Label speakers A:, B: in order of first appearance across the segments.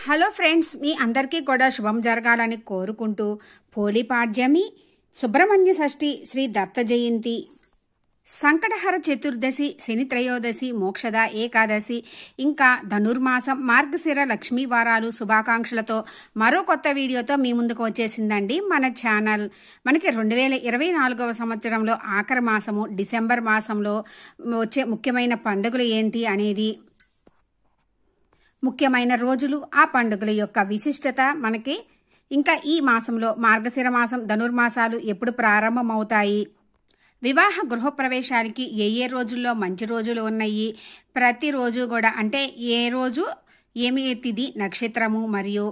A: Hello friends, మీ అందరికీ కూడా శుభం జరగాలని కోరుకుంటూ పోలిపాడ్యమి, సుబ్రహ్మణ్య షష్ఠి, శ్రీ దత్త జయంతి, సంకటహర చతుర్దశి, శని త్రయోదశి, మోక్షద ఏకాదశి, ఇంకా ధనుర్మాసం, మార్గశిర లక్ష్మీ వారాలు శుభాకాంక్షలతో మరో కొత్త వీడియోతో మీ ముందుకు వచ్చేసిందండి మన ఛానల్. మనకి 2024వ సంవత్సరంలో ఆఖరి మాసము డిసెంబర్ మాసంలో వచ్చే ముఖ్యమైన పండుగలు ఏంటి అనేది, ముఖ్యమైన రోజులు, ఆ పండుగల యొక్క విశిష్టత మనకి, ఇంకా ఈ మాసంలో మార్గశిర మాసం, ధనుర్మాసాలు ఎప్పుడు ప్రారంభమవుతాయి, వివాహ గృహప్రవేశాలకి ఏ రోజుల్లో మంచి రోజులు ఉన్నాయి, ప్రతిరోజు కూడా అంటే ఏ రోజు ఏమి తిథి నక్షత్రము, మరియు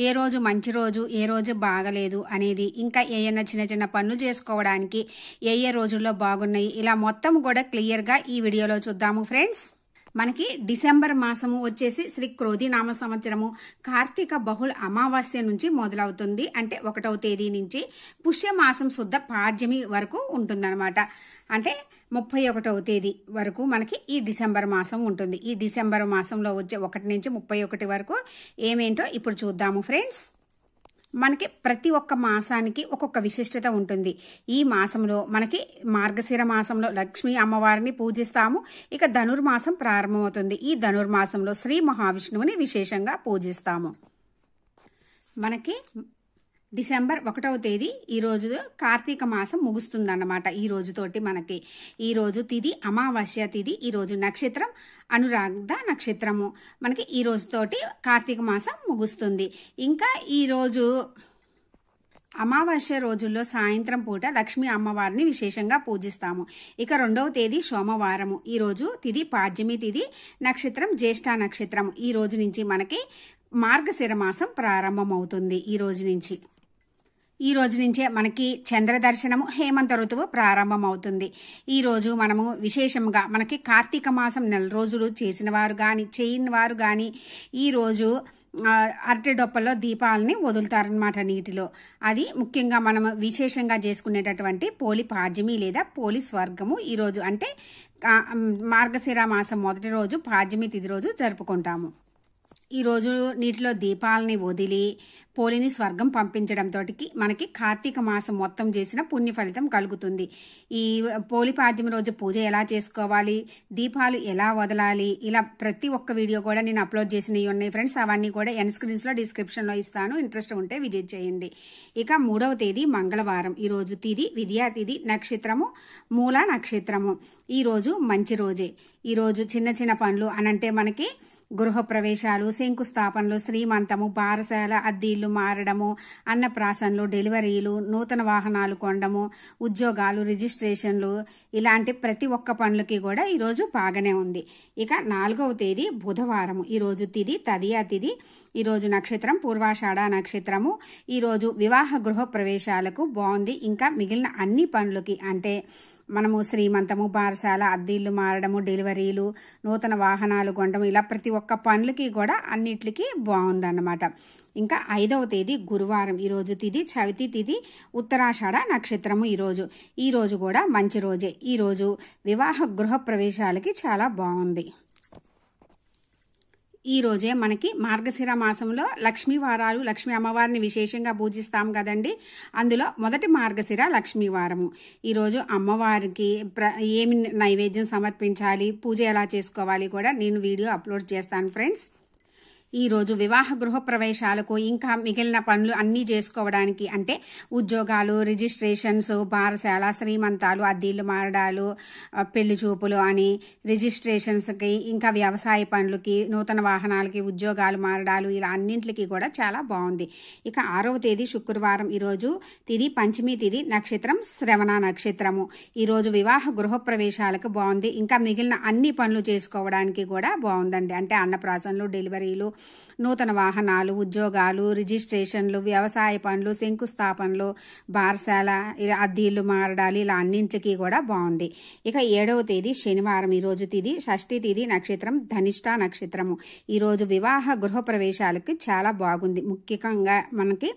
A: ఏ రోజు మంచి రోజు ఏ రోజు బాగలేదు అనేది, ఇంకా ఏమైనా చిన్న చిన్న పనులు చేసుకోవడానికి ఏ రోజుల్లో బాగున్నాయి, ఇలా మొత్తం కూడా క్లియర్గా ఈ వీడియోలో చూద్దాము ఫ్రెండ్స్. మనకి డిసెంబర్ మాసము వచ్చేసి శ్రీ క్రోధి నామ సంవత్సరము కార్తీక బహుళ అమావాస్య నుంచి మొదలవుతుంది. అంటే 1వ తేదీ నుంచి పుష్యమాసం శుద్ధ పాడ్యమి వరకు ఉంటుందన్నమాట. అంటే 31వ తేదీ వరకు మనకి ఈ డిసెంబర్ మాసం ఉంటుంది. ఈ డిసెంబర్ మాసంలో వచ్చే 1 నుంచి 31 వరకు ఏమేంటో ఇప్పుడు చూద్దాము ఫ్రెండ్స్. మనకి ప్రతి ఒక్క మాసానికి ఒక్కొక్క విశిష్టత ఉంటుంది. ఈ మాసంలో మనకి మార్గశిర మాసంలో లక్ష్మీ అమ్మవారిని పూజిస్తాము. ఇక ధనుర్మాసం ప్రారంభమవుతుంది. ఈ ధనుర్మాసంలో శ్రీ మహావిష్ణువుని విశేషంగా పూజిస్తాము. మనకి డిసెంబర్ 1వ తేదీ ఈరోజు కార్తీక మాసం ముగుస్తుందన్నమాట. ఈ రోజుతోటి మనకి ఈరోజు తిథి అమావాస్య తిథి, ఈరోజు నక్షత్రం అనురాధ నక్షత్రము. మనకి ఈ రోజుతోటి కార్తీక మాసం ముగుస్తుంది. ఇంకా ఈరోజు అమావాస్య రోజుల్లో సాయంత్రం పూట లక్ష్మీ అమ్మవారిని విశేషంగా పూజిస్తాము. ఇక 2వ తేదీ సోమవారము, ఈరోజు తిథి పాడ్యమి తిథి, నక్షత్రం జ్యేష్ఠ నక్షత్రం. ఈ రోజు నుంచి మనకి మార్గశిర మాసం ప్రారంభమవుతుంది. ఈ రోజు నుంచే మనకి చంద్ర దర్శనము, హేమంత ఋతువు ప్రారంభమవుతుంది. ఈ రోజు మనము విశేషంగా మనకి కార్తీక మాసం 4 రోజులు చేసిన వారు కానీ చేయని వారు కానీ ఈరోజు అరటి డొప్పల్లో దీపాలని వదులుతారనమాట నీటిలో. అది ముఖ్యంగా మనం విశేషంగా చేసుకునేటటువంటి పోలి పాడ్యమి లేదా పోలి స్వర్గము ఈరోజు, అంటే మార్గశిర మాసం మొదటి రోజు పాడ్యమి తిథి రోజు జరుపుకుంటాము. ఈరోజు నీటిలో దీపాలని వదిలి పోలిని స్వర్గం పంపించడంతో మనకి కార్తీక మాసం మొత్తం చేసిన పుణ్య ఫలితం కలుగుతుంది. ఈ పోలి పాడ్యమి రోజు పూజ ఎలా చేసుకోవాలి, దీపాలు ఎలా వదలాలి, ఇలా ప్రతి ఒక్క వీడియో కూడా నేను అప్లోడ్ చేసినవి ఉన్నాయి ఫ్రెండ్స్. అవన్నీ కూడా ఎన్ స్క్రీన్స్లో డిస్క్రిప్షన్లో ఇస్తాను, ఇంట్రెస్ట్ ఉంటే విజిట్ చేయండి. ఇక 3వ తేదీ మంగళవారం, ఈరోజు తిథి విద్యా తిథి, నక్షత్రము మూల నక్షత్రము. ఈరోజు మంచి రోజే. ఈరోజు చిన్న చిన్న పనులు అనంటే మనకి గృహప్రవేశాలు, శంకుస్థాపనలు, శ్రీమంతము, బారసాల, అద్దీళ్లు మారడము, అన్నప్రాసనలు, డెలివరీలు, నూతన వాహనాలు కొనడము, ఉద్యోగాలు, రిజిస్ట్రేషన్లు, ఇలాంటి ప్రతి ఒక్క పనులకి కూడా ఈరోజు బాగానే ఉంది. ఇక 4వ తేదీ బుధవారము, ఈరోజు తిథి తదియా తిథి, ఈరోజు నక్షత్రం పూర్వాషాఢ నక్షత్రము. ఈరోజు వివాహ గృహ ప్రవేశాలకు బాగుంది. ఇంకా మిగిలిన అన్ని పనులకి అంటే మనము శ్రీమంతము, బారసాల, అద్దీళ్లు మారడము, డెలివరీలు, నూతన వాహనాలు కొనడం, ఇలా ప్రతి ఒక్క పనులకి కూడా అన్నిటికీ బాగుందన్నమాట. ఇంకా 5వ తేదీ గురువారం, ఈరోజు తిథి చవితి తిథి, ఉత్తరాషాఢ నక్షత్రము. ఈరోజు కూడా మంచి రోజే. ఈరోజు వివాహ గృహ ప్రవేశాలకి చాలా బాగుంది. ఈ రోజే మనకి మార్గశిర మాసంలో లక్ష్మీ వారాలు, లక్ష్మీ అమ్మవారిని విశేషంగా పూజిస్తాం కదండి. అందులో మొదటి మార్గశిర లక్ష్మీ వారము. ఈరోజు అమ్మవారికి ఏమి నైవేద్యం సమర్పించాలి, పూజ ఎలా చేసుకోవాలి కూడా నేను వీడియో అప్లోడ్ చేస్తాను ఫ్రెండ్స్. ఈరోజు వివాహ గృహ ప్రవేశాలకు ఇంకా మిగిలిన పనులు అన్నీ చేసుకోవడానికి, అంటే ఉద్యోగాలు, రిజిస్ట్రేషన్స్, బారసాల, శ్రీమంతాలు, అద్దీళ్లు మారడాలు, పెళ్లి చూపులు అని రిజిస్ట్రేషన్స్కి, ఇంకా వ్యవసాయ పనులకి, నూతన వాహనాలకి, ఉద్యోగాలు మారడాలు, ఇలా అన్నింటికి కూడా చాలా బాగుంది. ఇక 6వ తేదీ శుక్రవారం, ఈరోజు తిథి పంచమి తిథి, నక్షత్రం శ్రవణ నక్షత్రము. ఈరోజు వివాహ గృహ ప్రవేశాలకు బాగుంది. ఇంకా మిగిలిన అన్ని పనులు చేసుకోవడానికి కూడా బాగుందండి. అంటే అన్నప్రాసనలు, డెలివరీలు, నూతన వాహనాలు, ఉద్యోగాలు, రిజిస్ట్రేషన్లు, వ్యవసాయ పనులు, శంకుస్థాపనలు, బారసాల, అద్దీళ్లు మారడాలు, ఇలా అన్నింటికి కూడా బాగుంది. ఇక 7వ తేదీ శనివారం, ఈరోజు తిథి షష్ఠి తిథి, నక్షత్రం ధనిష్ట నక్షత్రము. ఈరోజు వివాహ గృహ ప్రవేశాలకి చాలా బాగుంది. ముఖ్యంగా మనకి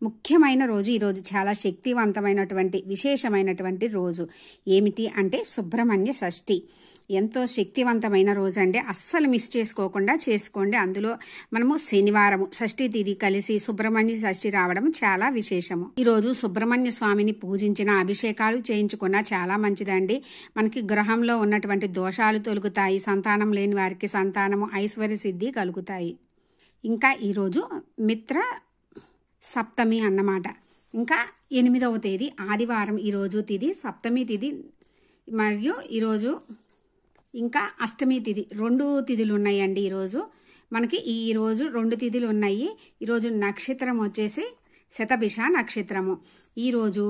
A: ముఖ్యమైన రోజు ఈరోజు, చాలా శక్తివంతమైనటువంటి విశేషమైనటువంటి రోజు. ఏమిటి అంటే సుబ్రహ్మణ్య షష్ఠి. ఎంతో శక్తివంతమైన రోజు అండి. అస్సలు మిస్ చేసుకోకుండా చేసుకోండి. అందులో మనము శనివారం షష్ఠి తిథి కలిసి సుబ్రహ్మణ్య షష్ఠి రావడం చాలా విశేషము. ఈరోజు సుబ్రహ్మణ్య స్వామిని పూజించిన, అభిషేకాలు చేయించుకున్న చాలా మంచిదండి. మనకి గ్రహంలో ఉన్నటువంటి దోషాలు తొలగుతాయి. సంతానం లేని వారికి సంతానము, ఐశ్వర్య సిద్ధి కలుగుతాయి. ఇంకా ఈరోజు మిత్ర సప్తమి అన్నమాట. ఇంకా 8వ తేదీ ఆదివారం ఈరోజు తిథి సప్తమి తిథి మరియు ఈరోజు ఇంకా అష్టమి తిథి, 2 తిథులు ఉన్నాయండి. ఈరోజు మనకి ఈరోజు 2 తిథులు ఉన్నాయి. ఈరోజు నక్షత్రం వచ్చేసి శతభిష నక్షత్రము. ఈరోజు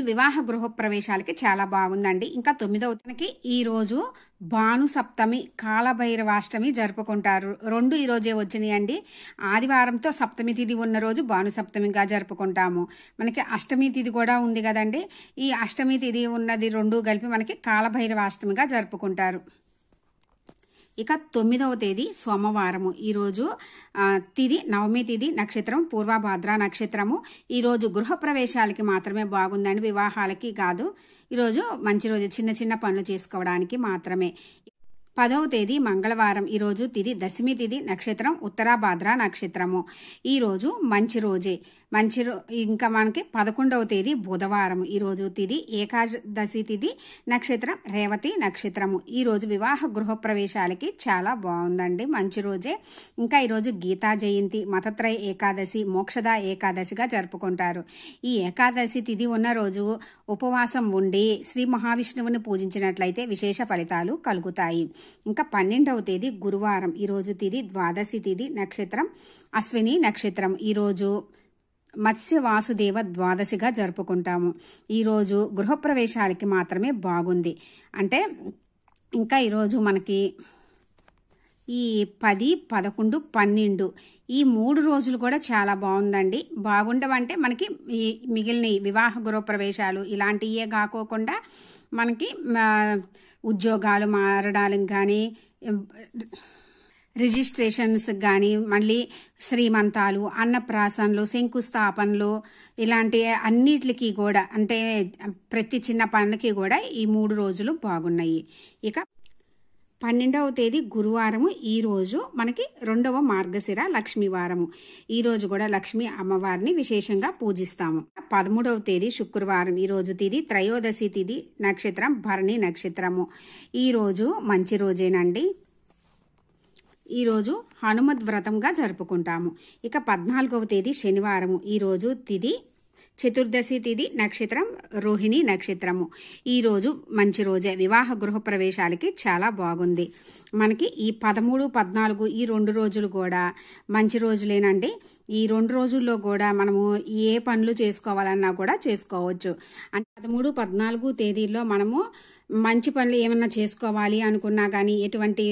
A: వివాహ గృహ ప్రవేశాలకి చాలా బాగుందండి. ఇంకా 9వ తేదీకి ఈరోజు భాను సప్తమి, కాలభైరవాష్టమి జరుపుకుంటారు. 2 ఈరోజే వచ్చినాయండి. ఆదివారంతో సప్తమి తిథి ఉన్న రోజు భాను సప్తమిగా జరుపుకుంటాము. మనకి అష్టమి తిథి కూడా ఉంది కదండి. ఈ అష్టమి తిథి ఉన్నది 2 కలిపి మనకి కాలభైరవాష్టమిగా జరుపుకుంటారు. ఇక 9వ తేదీ సోమవారము. ఈరోజు తిథి నవమి తిథి, నక్షత్రం పూర్వభాద్ర నక్షత్రము. ఈరోజు గృహప్రవేశాలకి మాత్రమే బాగుందండి, వివాహాలకి కాదు. ఈరోజు మంచి రోజు, చిన్న చిన్న పనులు చేసుకోవడానికి మాత్రమే. 10వ తేదీ మంగళవారం. ఈరోజు తిథి దశమి తిథి, నక్షత్రం ఉత్తరాభాద్ర నక్షత్రము. ఈరోజు మంచి రోజే. ఇంకా మనకి 11వ తేదీ బుధవారం. ఈరోజు తిథి ఏకాదశి తిథి, నక్షత్రం రేవతి నక్షత్రము. ఈరోజు వివాహ గృహ ప్రవేశాలకి చాలా బాగుందండి, మంచి రోజే. ఇంకా ఈరోజు గీతా జయంతి, మతత్రయ ఏకాదశి, మోక్షద ఏకాదశిగా జరుపుకుంటారు. ఈ ఏకాదశి తిథి ఉన్న రోజు ఉపవాసం ఉండి శ్రీ మహావిష్ణువుని పూజించినట్లయితే విశేష ఫలితాలు కలుగుతాయి. ఇంకా 12వ తేదీ గురువారం. ఈరోజు తిథి ద్వాదశి తిథి, నక్షత్రం అశ్విని నక్షత్రం. ఈరోజు మత్స్య వాసుదేవ ద్వాదశిగా జరుపుకుంటాము. ఈరోజు గృహప్రవేశాలకి మాత్రమే బాగుంది. అంటే ఇంకా ఈరోజు మనకి ఈ 10, 11, 12 ఈ 3 రోజులు కూడా చాలా బాగుందండి. బాగుండవంటే మనకి ఈ మిగిలిన వివాహ గృహప్రవేశాలు ఇలాంటివే కాకోకుండా మనకి ఉద్యోగాలు మారడానికి కానీ, రిజిస్ట్రేషన్స్ కానీ, మళ్ళీ శ్రీమంతాలు, అన్నప్రాసనలు, శంకుస్థాపనలు ఇలాంటి అన్నిటికి కూడా, అంటే ప్రతి చిన్న పనులకి కూడా ఈ 3 రోజులు బాగున్నాయి. ఇక 12వ తేదీ గురువారము. ఈరోజు మనకి 2వ మార్గశిర లక్ష్మీవారము. ఈరోజు కూడా లక్ష్మీ అమ్మవారిని విశేషంగా పూజిస్తాము. 13వ తేదీ శుక్రవారం. ఈరోజు తిథి త్రయోదశి తిథి, నక్షత్రం భరణి నక్షత్రము. ఈరోజు మంచి రోజేనండి. ఈరోజు హనుమద్ వ్రతంగా జరుపుకుంటాము. ఇక 14వ తేదీ శనివారము. ఈరోజు తిథి చతుర్దశి తిథి, నక్షత్రం రోహిణి నక్షత్రము. ఈరోజు మంచి రోజే. వివాహ గృహ ప్రవేశాలకి చాలా బాగుంది. మనకి ఈ 13, 14 ఈ 2 రోజులు కూడా మంచి రోజులేనండి. ఈ 2 రోజుల్లో కూడా మనము ఏ పనులు చేసుకోవాలన్నా కూడా చేసుకోవచ్చు. అంటే 13, 14 తేదీల్లో మనము మంచి పనులు ఏమన్నా చేసుకోవాలి అనుకున్నా కానీ, ఎటువంటి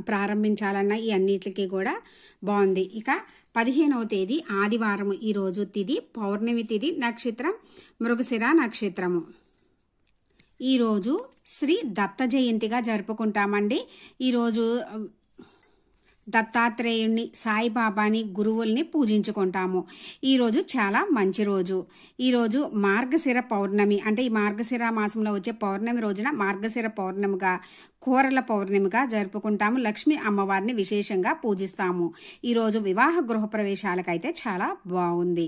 A: ప్రారంభించాలన్నా ఈ అన్నిటికీ కూడా బాగుంది. ఇక 15వ తేదీ ఆదివారము. ఈరోజు తిథి పౌర్ణమి తిథి, నక్షత్రం మృగశిర నక్షత్రము. ఈరోజు శ్రీ దత్త జయంతిగా జరుపుకుంటామండి. ఈరోజు దత్తాత్రేయుణ్ణి, సాయిబాబాని, గురువుల్ని పూజించుకుంటాము. ఈరోజు చాలా మంచి రోజు. ఈరోజు మార్గశిర పౌర్ణమి, అంటే ఈ మార్గశిర మాసంలో వచ్చే పౌర్ణమి రోజున మార్గశిర పౌర్ణమిగా, కూరల పౌర్ణమిగా జరుపుకుంటాము. లక్ష్మీ అమ్మవారిని విశేషంగా పూజిస్తాము. ఈరోజు వివాహ గృహ ప్రవేశాలకైతే చాలా బాగుంది.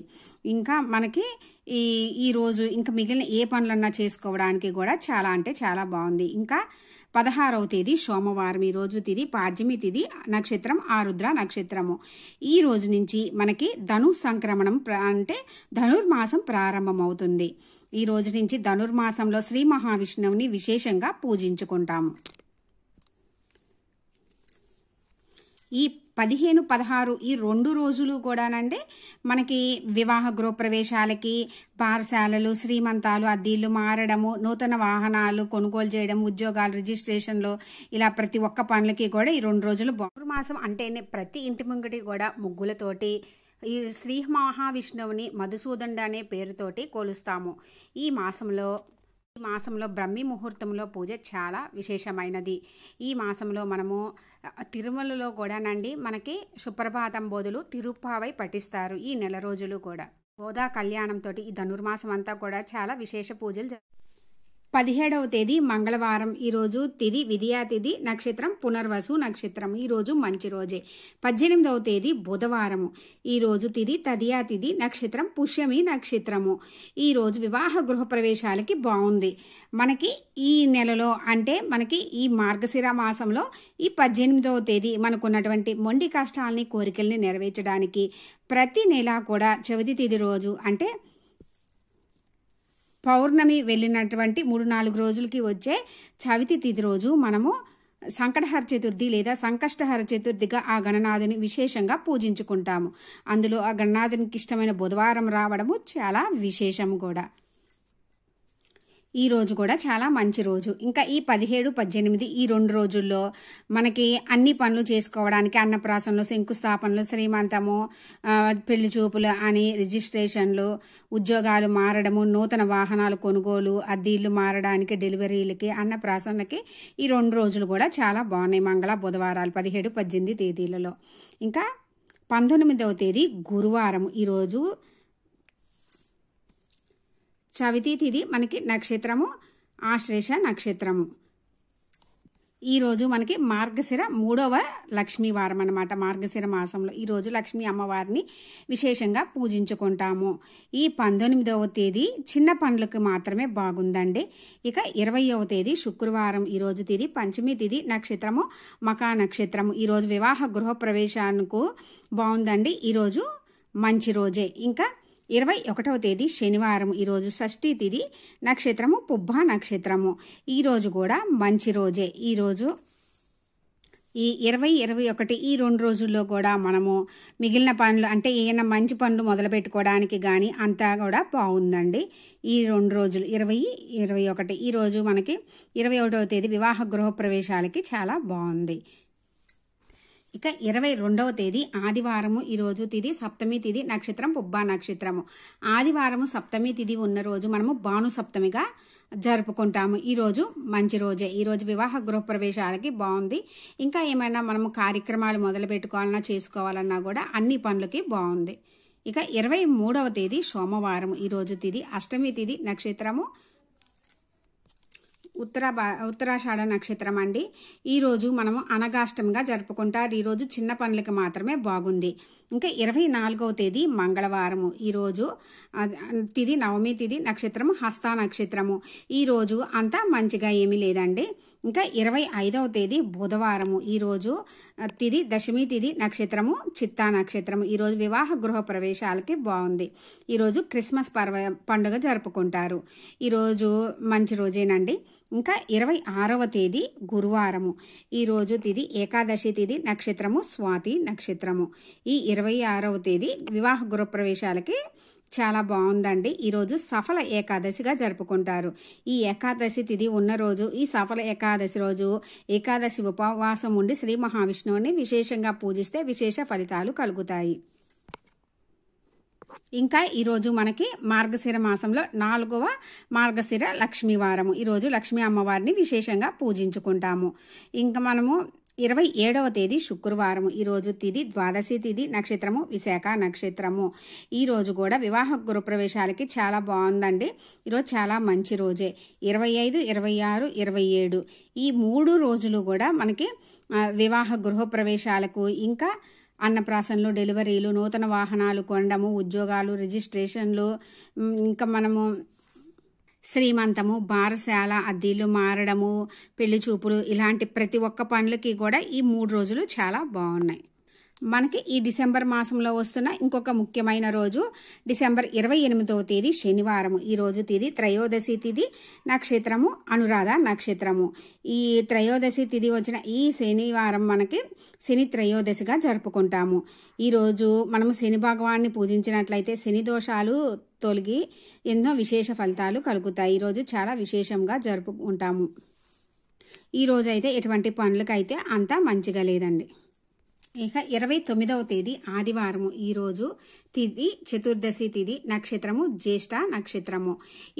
A: ఇంకా మనకి ఈరోజు ఇంకా మిగిలిన ఏ పనులన్నా చేసుకోవడానికి కూడా చాలా అంటే చాలా బాగుంది. ఇంకా 16వ తేదీ సోమవారం. ఈరోజు తిథి పాడ్యమి తిథి, నక్షత్రం ఆరుద్ర నక్షత్రము. ఈ రోజు నుంచి మనకి ధను సంక్రమణం అంటే ధనుర్మాసం ప్రారంభమవుతుంది. ఈ రోజు నుంచి ధనుర్మాసంలో శ్రీ మహావిష్ణువుని విశేషంగా పూజించుకుంటాము. ఈ 15, 16 ఈ 2 రోజులు కూడానండి మనకి వివాహ గృహప్రవేశాలకి, పాఠశాలలు, శ్రీమంతాలు, అద్దీళ్లు మారడము, నూతన వాహనాలు కొనుగోలు చేయడం, ఉద్యోగాలు, రిజిస్ట్రేషన్లు, ఇలా ప్రతి ఒక్క పనులకి కూడా ఈ 2 రోజులు ధనుర్మాసం అంటేనే ప్రతి ఇంటి ముంగటి కూడా ముగ్గులతోటి ఈ శ్రీ మహావిష్ణువుని మధుసూదనుడు అనే పేరుతోటి కొలుస్తాము. ఈ మాసంలో బ్రహ్మీ ముహూర్తంలో పూజ చాలా విశేషమైనది. ఈ మాసంలో మనము తిరుమలలో కూడానండి మనకి సుప్రభాతం బోధులు తిరుప్పావై పఠిస్తారు. ఈ నెల రోజులు కూడా గోదా కళ్యాణంతో ఈ ధనుర్మాసం అంతా కూడా చాలా విశేష పూజలు 17వ తేదీ మంగళవారం, ఈరోజు తిది విధియా తిథి, నక్షత్రం పునర్వసు నక్షత్రం, ఈరోజు మంచి రోజే. 18వ తేదీ బుధవారము, ఈరోజు తిది తదియా తిథి, నక్షత్రం పుష్యమి నక్షత్రము, ఈరోజు వివాహ గృహప్రవేశాలకి బాగుంది. మనకి ఈ నెలలో అంటే మనకి ఈ మార్గశిర మాసంలో ఈ 18వ తేదీ మనకున్నటువంటి మొండి కష్టాలని కోరికల్ని నెరవేర్చడానికి ప్రతి నెల కూడా చవితి తిథి రోజు అంటే పౌర్ణమి వెళ్ళినటువంటి 3-4 రోజులకి వచ్చే చవితి తిథి రోజు మనము సంకటహర చతుర్థి లేదా సంకష్టహర చతుర్థిగా ఆ గణనాథుని విశేషంగా పూజించుకుంటాము. అందులో ఆ గణనాథునికి ఇష్టమైన బుధవారం రావడము చాలా విశేషం కూడా. ఈ రోజు కూడా చాలా మంచి రోజు. ఇంకా ఈ 17, 18 ఈ 2 రోజుల్లో మనకి అన్ని పనులు చేసుకోవడానికి అన్నప్రాసనలు, శంకుస్థాపనలు, శ్రీమంతము, పెళ్లి చూపులు అని రిజిస్ట్రేషన్లు, ఉద్యోగాలు మారడము, నూతన వాహనాలు కొనుగోలు, అద్దీళ్లు మారడానికి, డెలివరీలకి, అన్నప్రాసనకి ఈ 2 రోజులు కూడా చాలా బాగున్నాయి. మంగళ బుధవారాలు 17, 18 తేదీలలో. ఇంకా 19వ తేదీ గురువారం, ఈరోజు చవితి తిథి, మనకి నక్షత్రము ఆశ్లేష నక్షత్రము. ఈరోజు మనకి మార్గశిర 3వ లక్ష్మీవారం అన్నమాట. మార్గశిర మాసంలో ఈరోజు లక్ష్మీ అమ్మవారిని విశేషంగా పూజించుకుంటాము. ఈ 19వ తేదీ చిన్న పనులకు మాత్రమే బాగుందండి. ఇక 20వ తేదీ శుక్రవారం, ఈరోజు తిథి పంచమి తిథి, నక్షత్రము మకా నక్షత్రము, ఈరోజు వివాహ గృహప్రవేశానికి బాగుందండి. ఈరోజు మంచి రోజే. ఇంకా 21వ తేదీ శనివారం, ఈరోజు షష్ఠి తిథి, నక్షత్రము పుబ్బ నక్షత్రము, ఈరోజు కూడా మంచి రోజే. ఈరోజు ఈ 20, 21 ఈ 2 రోజుల్లో కూడా మనము మిగిలిన పనులు అంటే ఏమైనా మంచి పనులు మొదలు పెట్టుకోవడానికి కానీ అంతా కూడా బాగుందండి. ఈ 2 రోజులు 20, 21 ఈరోజు మనకి 21వ తేదీ వివాహ గృహప్రవేశాలకి చాలా బాగుంది. ఇక 22వ తేదీ ఆదివారము, ఈరోజు తిథి సప్తమి తిథి, నక్షత్రం పుబ్బ నక్షత్రము, ఆదివారము సప్తమి తిథి ఉన్న రోజు మనము భాను సప్తమిగా జరుపుకుంటాము. ఈరోజు మంచి రోజే. ఈరోజు వివాహ గృహప్రవేశాలకి బాగుంది. ఇంకా ఏమైనా మనము కార్యక్రమాలు మొదలు పెట్టుకోవాలన్నా చేసుకోవాలన్నా కూడా అన్ని పనులకి బాగుంది. ఇక 23వ తేదీ సోమవారం, ఈరోజు తిథి అష్టమి తిథి, నక్షత్రము ఉత్తరాషాఢ నక్షత్రం అండి. ఈరోజు మనము అనగాష్టమిగా జరుపుకుంటారు. ఈరోజు చిన్న పనులకి మాత్రమే బాగుంది. ఇంకా 24వ తేదీ మంగళవారము, ఈరోజు తిథి నవమి తిథి, నక్షత్రము హస్త నక్షత్రము, ఈరోజు అంతా మంచిగా ఏమీ లేదండి. ఇంకా 25వ తేదీ బుధవారము, ఈరోజు తిథి దశమి తిథి, నక్షత్రము చిత్తా నక్షత్రము, ఈరోజు వివాహ గృహ ప్రవేశాలకి బాగుంది. ఈరోజు క్రిస్మస్ పండుగ జరుపుకుంటారు. ఈరోజు మంచి రోజేనండి. ఇంకా 26వ తేదీ గురువారము, ఈరోజు తిథి ఏకాదశి తిథి, నక్షత్రము స్వాతి నక్షత్రము, ఈ 26వ తేదీ వివాహ గృహప్రవేశాలకి చాలా బాగుందండి. ఈరోజు సఫల ఏకాదశిగా జరుపుకుంటారు. ఈ ఏకాదశి తిథి ఉన్న రోజు, ఈ సఫల ఏకాదశి రోజు ఏకాదశి ఉపవాసం ఉండి శ్రీ మహావిష్ణువుని విశేషంగా పూజిస్తే విశేష ఫలితాలు కలుగుతాయి. ఇంకా ఈరోజు మనకి మార్గశిర మాసంలో 4వ మార్గశిర లక్ష్మీవారము, ఈరోజు లక్ష్మీ అమ్మవారిని విశేషంగా పూజించుకుంటాము. ఇంకా మనము 27వ తేదీ శుక్రవారం, ఈరోజు తిథి ద్వాదశి తిథి, నక్షత్రము విశాఖ నక్షత్రము, ఈరోజు కూడా వివాహ గృహప్రవేశాలకి చాలా బాగుందండి. ఈరోజు చాలా మంచి రోజే. 25, 26, 27 ఈ 3 రోజులు కూడా మనకి వివాహ గృహప్రవేశాలకు, ఇంకా అన్నప్రాసనలు, డెలివరీలు, నూతన వాహనాలు కొనడము, ఉద్యోగాలు, రిజిస్ట్రేషన్లు, ఇంకా మనము శ్రీమంతము, బారశాల, అద్దీలు మారడము, పెళ్లి చూపులు, ఇలాంటి ప్రతి ఒక్క పనులకి కూడా ఈ 3 రోజులు చాలా బాగున్నాయి. మనకి ఈ డిసెంబర్ మాసంలో వస్తున్న ఇంకొక ముఖ్యమైన రోజు డిసెంబర్ 28వ తేదీ శనివారము, ఈరోజు తిథి త్రయోదశి తిథి, నక్షత్రము అనురాధ నక్షత్రము, ఈ త్రయోదశి తిథి వచ్చిన ఈ శనివారం మనకి శని త్రయోదశిగా జరుపుకుంటాము. ఈరోజు మనము శని భగవాన్ని పూజించినట్లయితే శని దోషాలు తొలగి ఎన్నో విశేష ఫలితాలు కలుగుతాయి. ఈరోజు చాలా విశేషంగా జరుపుకుంటాము. ఈరోజు అయితే ఎటువంటి పనులకైతే అంతా మంచిగా లేదండి. ఇక 29వ తేదీ ఆదివారము. ఈరోజు తిథి చతుర్దశి తిథి, నక్షత్రము జ్యేష్ఠ నక్షత్రము.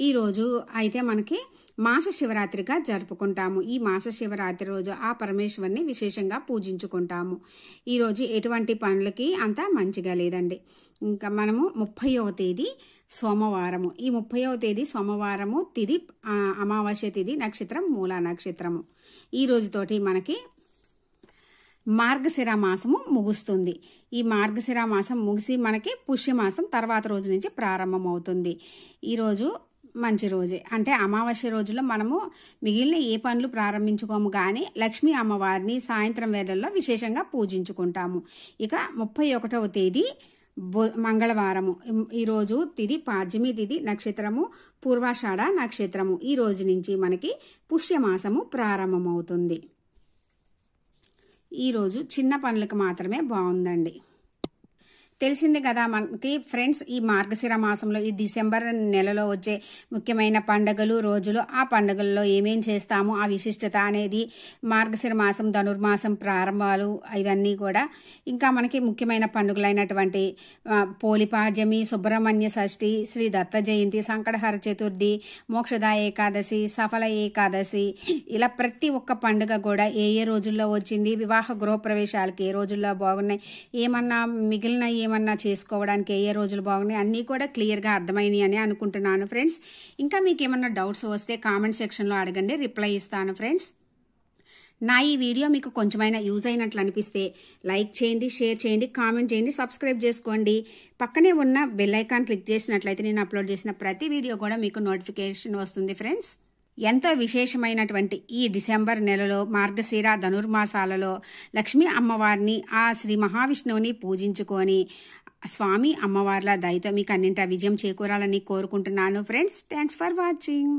A: ఈరోజు అయితే మనకి మాస శివరాత్రిగా జరుపుకుంటాము. ఈ మాస శివరాత్రి రోజు ఆ పరమేశ్వరుని విశేషంగా పూజించుకుంటాము. ఈరోజు ఎటువంటి పనులకి అంత మంచిగా లేదండి. ఇంకా మనము 30వ తేదీ సోమవారము. ఈ 30వ తేదీ సోమవారము తిథి అమావాస్య తిథి, నక్షత్రం మూలా నక్షత్రము. ఈ రోజుతోటి మనకి మార్గశిర మాసము ముగుస్తుంది. ఈ మార్గశిర మాసం ముగిసి మనకి పుష్యమాసం తర్వాత రోజు నుంచి ప్రారంభమవుతుంది. ఈరోజు మంచి రోజే, అంటే అమావాస్య రోజుల్లో మనము మిగిలిన ఏ పనులు ప్రారంభించుకోము, కానీ లక్ష్మీ అమ్మవారిని సాయంత్రం వేళల్లో విశేషంగా పూజించుకుంటాము. ఇక 31వ తేదీ మంగళవారము. ఈరోజు తిథి పాడ్యమి తిథి, నక్షత్రము పూర్వాషాఢ నక్షత్రము. ఈ రోజు నుంచి మనకి పుష్యమాసము ప్రారంభమవుతుంది. ఈరోజు చిన్న పనులకు మాత్రమే బాగుందండి. తెలిసింది కదా మనకి ఫ్రెండ్స్, ఈ మార్గశిర మాసంలో ఈ డిసెంబర్ నెలలో వచ్చే ముఖ్యమైన పండుగలు రోజులు, ఆ పండుగల్లో ఏమేం చేస్తాము, ఆ విశిష్టత అనేది, మార్గశిర మాసం ధనుర్మాసం ప్రారంభాలు, ఇవన్నీ కూడా ఇంకా మనకి ముఖ్యమైన పండుగలైనటువంటి పోలిపాడ్యమి, సుబ్రహ్మణ్య షష్ఠి, శ్రీ దత్త జయంతి, సంకటహర చతుర్థి, మోక్షద ఏకాదశి, సఫల ఏకాదశి, ఇలా ప్రతి ఒక్క పండుగ కూడా ఏ ఏ రోజుల్లో వచ్చింది, వివాహ గృహప్రవేశాలకి ఏ రోజుల్లో బాగున్నాయి, ఏమన్నా మిగిలిన ఏమన్నా చేసుకోవడానికి ఏ రోజులు బాగున్నాయి, అన్నీ కూడా క్లియర్గా అర్థమైనాయి అని అనుకుంటున్నాను ఫ్రెండ్స్. ఇంకా మీకు ఏమన్నా డౌట్స్ వస్తే కామెంట్ సెక్షన్లో అడగండి, రిప్లై ఇస్తాను ఫ్రెండ్స్. నా ఈ వీడియో మీకు కొంచెమైనా యూజ్ అయినట్లు అనిపిస్తే లైక్ చేయండి, షేర్ చేయండి, కామెంట్ చేయండి, సబ్స్క్రైబ్ చేసుకోండి. పక్కనే ఉన్న బెల్ ఐకాన్ క్లిక్ చేసినట్లయితే నేను అప్లోడ్ చేసిన ప్రతి వీడియో కూడా మీకు నోటిఫికేషన్ వస్తుంది ఫ్రెండ్స్. ఎంతో విశేషమైనటువంటి ఈ డిసెంబర్ నెలలో మార్గశిర ధనుర్మాసాలలో లక్ష్మీ అమ్మవారిని, ఆ శ్రీ మహావిష్ణువుని పూజించుకొని స్వామి అమ్మవార్ల దయతో మీకు అన్నింటా విజయం చేకూరాలని కోరుకుంటున్నాను ఫ్రెండ్స్. Thanks for watching.